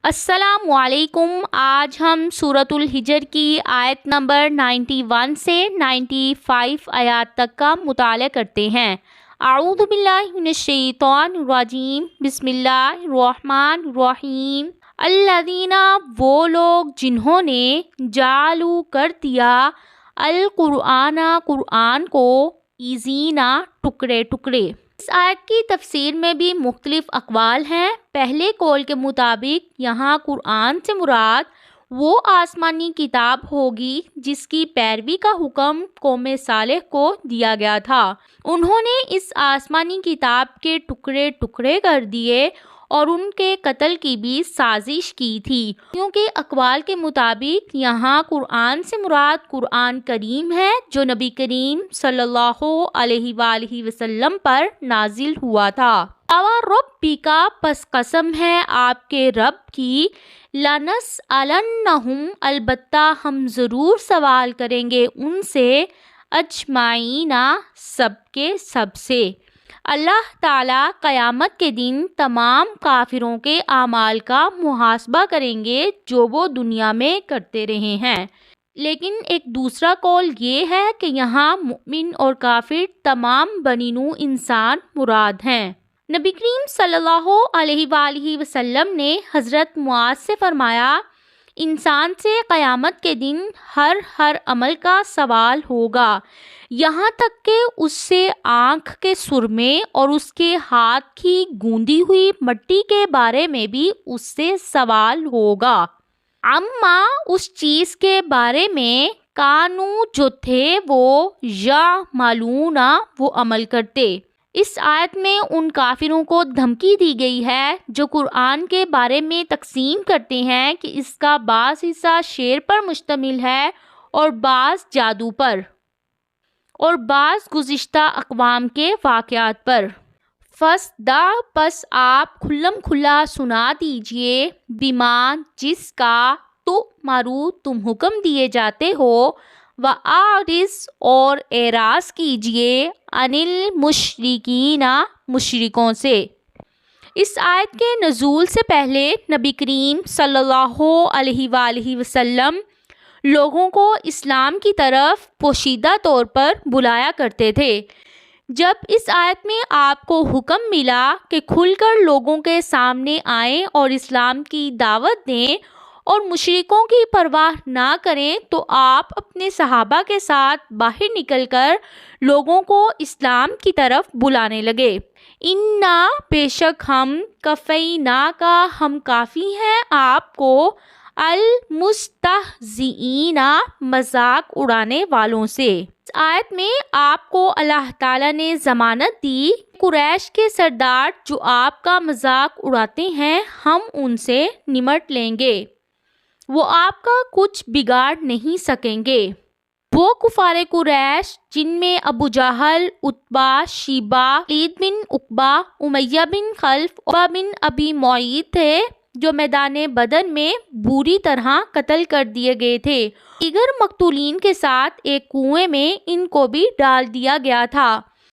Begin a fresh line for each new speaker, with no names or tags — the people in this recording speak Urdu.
السلام علیکم۔ آج ہم سورۃ الحجر کی آیت نمبر 91 سے 95 آیات تک کا مطالعہ کرتے ہیں۔ اعوذ باللہ من الشیطان الرجیم، بسم اللہ الرحمن الرحیم۔ الذین، وہ لوگ جنہوں نے جعلوا کر دیا القرآن، قرآن کو ایزینا، ٹکڑے ٹکڑے۔ اس آیت کی تفسیر میں بھی مختلف اقوال ہیں۔ پہلے قول کے مطابق یہاں قرآن سے مراد وہ آسمانی کتاب ہوگی جس کی پیروی کا حکم قوم صالح کو دیا گیا تھا۔ انہوں نے اس آسمانی کتاب کے ٹکڑے ٹکڑے کر دیے اور ان کے قتل کی بھی سازش کی تھی، کیونکہ اقوال کے مطابق یہاں قرآن سے مراد قرآن کریم ہے جو نبی کریم صلی اللہ علیہ وآلہ وسلم پر نازل ہوا تھا۔ ربک، پس قسم ہے آپ کے رب کی، لنسألنہم، البتہ ہم ضرور سوال کریں گے ان سے، اجمعین، سب کے سب سے۔ اللہ تعالیٰ قیامت کے دن تمام کافروں کے اعمال کا محاسبہ کریں گے جو وہ دنیا میں کرتے رہے ہیں۔ لیکن ایک دوسرا قول یہ ہے کہ یہاں مؤمن اور کافر تمام بنی نوع انسان مراد ہیں۔ نبی کریم صلی اللہ علیہ وآلہ وسلم نے حضرت معاذ سے فرمایا، انسان سے قیامت کے دن ہر عمل کا سوال ہوگا، یہاں تک کہ اس سے آنکھ کے سرمے اور اس کے ہاتھ کی گوندی ہوئی مٹی کے بارے میں بھی اس سے سوال ہوگا۔ اما، اس چیز کے بارے میں، کانو، جو تھے وہ، یعملون، وہ عمل کرتے۔ اس آیت میں ان کافروں کو دھمکی دی گئی ہے جو قرآن کے بارے میں تقسیم کرتے ہیں کہ اس کا بعض حصہ شعر پر مشتمل ہے اور بعض جادو پر اور بعض گزشتہ اقوام کے واقعات پر۔ فَاسْدَعْ، پس آپ کھلم کھلا سنا دیجئے، بِمَا، جس کا، تُؤْمَرُ، تم حکم دیے جاتے ہو، وَأَعْرِضْ، اور اعراض کیجئے، عَنِ الْمُشْرِكِينَ، مشرکوں سے۔ اس آیت کے نزول سے پہلے نبی کریم صلی اللہ علیہ وآلہ وسلم لوگوں کو اسلام کی طرف پوشیدہ طور پر بلایا کرتے تھے۔ جب اس آیت میں آپ کو حکم ملا کہ کھل کر لوگوں کے سامنے آئیں اور اسلام کی دعوت دیں اور مشرکوں کی پرواہ نہ کریں، تو آپ اپنے صحابہ کے ساتھ باہر نکل کر لوگوں کو اسلام کی طرف بلانے لگے۔ اِنَّا، بے شک ہم، کفیناک، ہم کافی ہیں آپ کو، المستہزئین، مذاق اڑانے والوں سے۔ اس آیت میں آپ کو اللہ تعالیٰ نے ضمانت دی، قریش کے سردار جو آپ کا مذاق اڑاتے ہیں ہم ان سے نمٹ لیں گے، وہ آپ کا کچھ بگاڑ نہیں سکیں گے۔ وہ کفار قریش جن میں ابو جہل، عتبہ، شیبہ، ولید بن عقبہ، امیہ بن خلف، عقبہ بن ابی معیط تھے جو میدان بدر میں بری طرح قتل کر دیے گئے تھے۔ دیگر مقتولین کے ساتھ ایک کنویں میں ان کو بھی ڈال دیا گیا تھا۔